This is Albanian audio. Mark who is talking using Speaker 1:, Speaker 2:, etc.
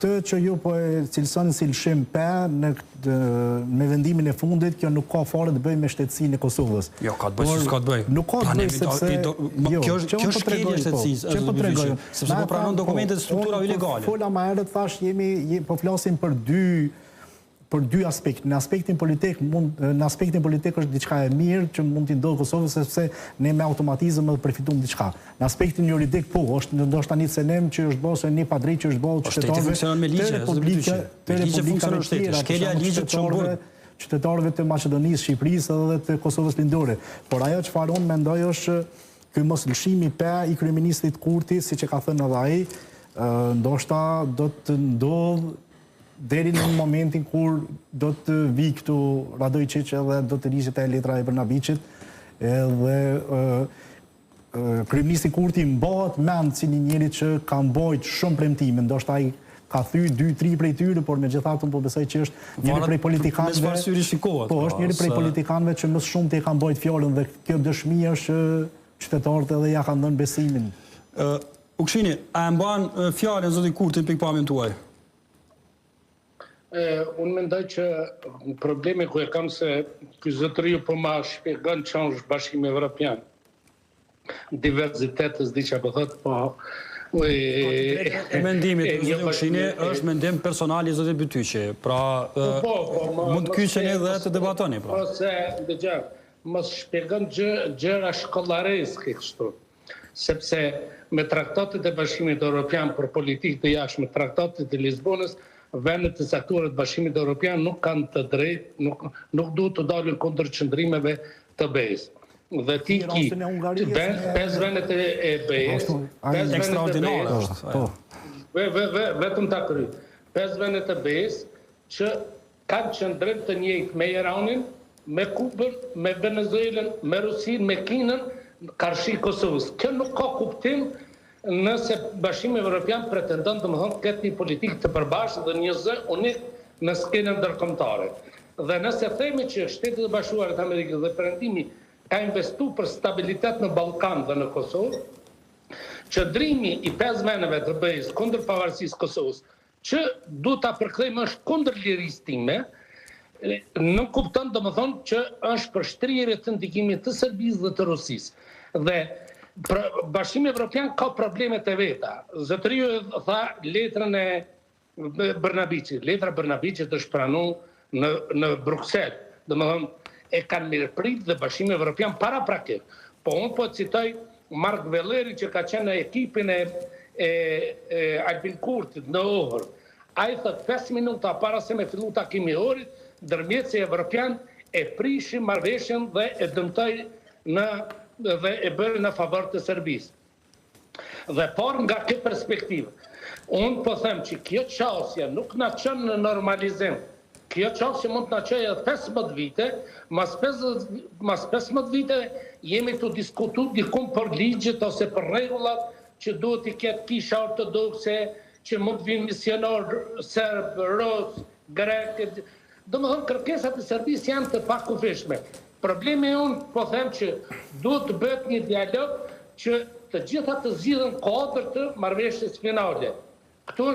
Speaker 1: Të që ju po e cilësoni si lëshim me vendimin e fundit, kjo nuk ka fare të bëj me shtetësinë e Kosovës.
Speaker 2: Jo, ka të bëj, s'ka të bëj.
Speaker 1: Nuk ka të bëj sepse...
Speaker 2: Kjo është shkelje e shtetësisë,
Speaker 1: që po tregoj.
Speaker 2: Sepse po pranon dokumentet e strukturave ilegale.
Speaker 1: Fola më herët thash po flasim për dy aspekte. Në aspektin politik është diçka e mirë që mund t'i ndodhë Kosovës sepse ne me automatizëm edhe përfitojmë diçka. Në aspektin juridik po, është ndoshta një senem që është bërë një padrejt që është bërë qytetarëve të Republikave të tjera, qytetarëve të Maqedonisë, Shqipërisë edhe të Kosovës lindore. Por ajo çfarë unë mendoj është ky mos lëshimi i kryeministit Kurti, siç e ka thënë edhe ai, ndoshta do të ndodhë deri në momentin kur do të vi këtu Radojčić edhe do të rishet e letra e Brnabićit edhe kryeministi Kurti mbahet mend si një njeri që ka mbajtur shumë premtime, ndoshta ai ka thyer 2-3 prej tyre, por megjithatë unë po besoj që është njëri prej politikanëve. Po, është njëri prej politikanëve që më shumë të ka mbajtur fjalën dhe kjo dëshmi është qytetarët edhe ja kanë dhënë besimin.
Speaker 2: Ukshini, a e mban fjalën zoti Kurti në pikpamjen tuaj?
Speaker 3: Unë mendoj që problemi ku e kam se ky zotëriu po ma shpjegon ç'është është Bashkimi Evropian. Diversitetës di çfarë po thotë, po
Speaker 2: mendimit të Ukshini është mendim personal i zotit Bytyqi. Pra mund të kyçeni edhe të debatoni pra.
Speaker 3: Ose dëgjoj, mos shpjegon gjëra shkollareske kështu. Sepse me traktatet e Bashkimit Evropian për politikë të jashtme, traktatet e Lisbonës, vendet e caktuara të Bashkimit Evropian nuk kanë të drejtë, nuk duhet të dalin kundër qëndrimeve të BE-s. Dhe ti ki, 5 vendet e BE-s,
Speaker 2: ekstraordinare është.
Speaker 3: Vetëm ta kryj. 5 vendet e BE-s që kanë qëndrim të njëjtë me Iranin, me Kubën, me Venezuelën, me Rusinë, me Kinën, karshi Kosovës. Kjo nuk ka kuptim nëse Bashkimi Evropian pretendon të ketë një politikë të përbashkët dhe një zë unik në skenën ndërkombëtare. Dhe nëse themi që Shtetet e Bashkuara të Amerikës dhe Perëndimi ka investuar për stabilitet në Ballkan dhe në Kosovë, qëndrimi i 5 vendeve të BE-s kundër pavarësisë Kosovës, që duhet ta përkthejmë është kundër lirisë time, nuk kupton domethënë që është për shtrirje të ndikimit të Serbisë dhe të Rusisë. Dhe Bashkimi Evropian ka problemet e veta. Zotëriu tha letrën e Brnabićit. Letra Brnabićit është pranuar në Bruksel. Domethënë e kanë mirëprit dhe Bashkimi Evropian para praktik. Po unë po citoj Mark Velleri që ka qenë në ekipin e Albin Kurtit në Ohër. Ai thot 5 minuta para se me fillu takimi i Ohrit, ndërmjetësi evropian e prishi marrëveshjen dhe e dëmtoi dhe e bërë në favor të Serbisë. Dhe por nga këtë perspektivë, unë po them që kjo çështje nuk na çon në normalizim. Kjo çështje mund të na çojë edhe 15 vite, mas 15 vite jemi të diskutuar dikun për ligjet ose për rregullat që duhet i ketë kisha ortodokse, që mund të vinë misionar serb, rus, grek. Domethënë kërkesat e Serbisë janë të pakufishme. Problemi unë po them që duhet të bëhet një dialog që të gjitha të zgjidhen kuadër të marrëveshjes finale. Këtu